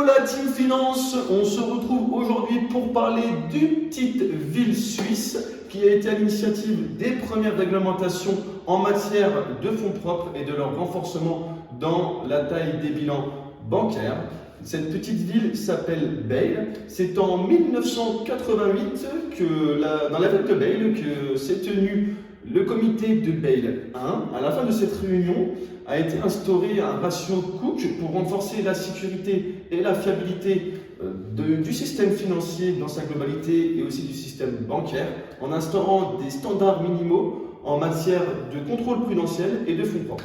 la Team Finance, on se retrouve aujourd'hui pour parler d'une petite ville suisse qui a été à l'initiative des premières réglementations en matière de fonds propres et de leur renforcement dans la taille des bilans bancaires. Cette petite ville s'appelle Bâle. C'est en 1988 dans la ville de Bâle que s'est tenu le comité de Bâle 1. À la fin de cette réunion a été instauré un ratio Cook pour renforcer la sécurité et la fiabilité du système financier dans sa globalité et aussi du système bancaire, en instaurant des standards minimaux en matière de contrôle prudentiel et de fonds propres.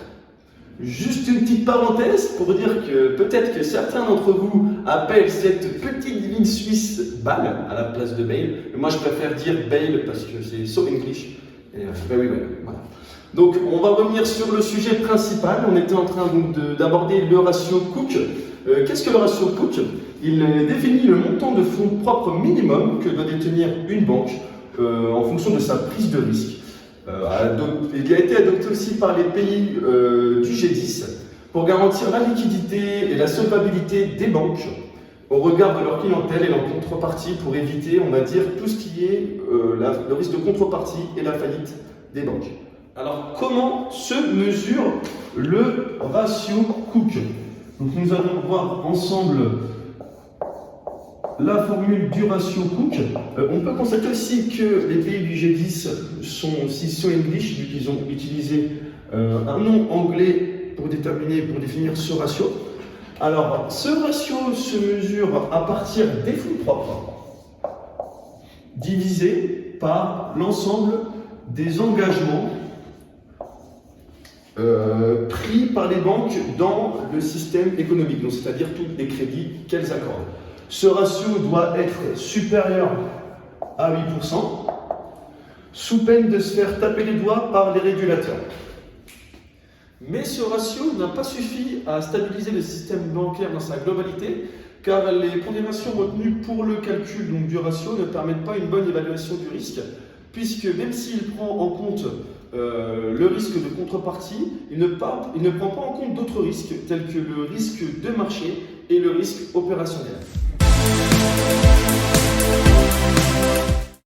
Juste une petite parenthèse pour dire que peut-être que certains d'entre vous appellent cette petite ville suisse Bâle à la place de Bâle. Moi je préfère dire Bâle parce que c'est so English. Et oui, voilà. Donc on va revenir sur le sujet principal. On était en train d'aborder le ratio Cook. Qu'est-ce que le ratio Cook? Il définit le montant de fonds propres minimum que doit détenir une banque en fonction de sa prise de risque. Il a été adopté aussi par les pays du G10 pour garantir la liquidité et la solvabilité des banques au regard de leur clientèle et leur contrepartie pour éviter, on va dire, tout ce qui est le risque de contrepartie et la faillite des banques. Alors, comment se mesure le ratio Cook? Donc, nous allons voir ensemble la formule du ratio Cook. On peut constater aussi que les pays du G10 sont aussi so English, vu qu'ils ont utilisé un nom anglais pour définir ce ratio. Alors, ce ratio se mesure à partir des fonds propres divisé par l'ensemble des engagements pris par les banques dans le système économique, donc c'est-à-dire tous les crédits qu'elles accordent. Ce ratio doit être supérieur à 8%, sous peine de se faire taper les doigts par les régulateurs. Mais ce ratio n'a pas suffi à stabiliser le système bancaire dans sa globalité, car les pondérations retenues pour le calcul du ratio ne permettent pas une bonne évaluation du risque, puisque même s'il prend en compte le risque de contrepartie, il ne prend pas en compte d'autres risques, tels que le risque de marché et le risque opérationnel.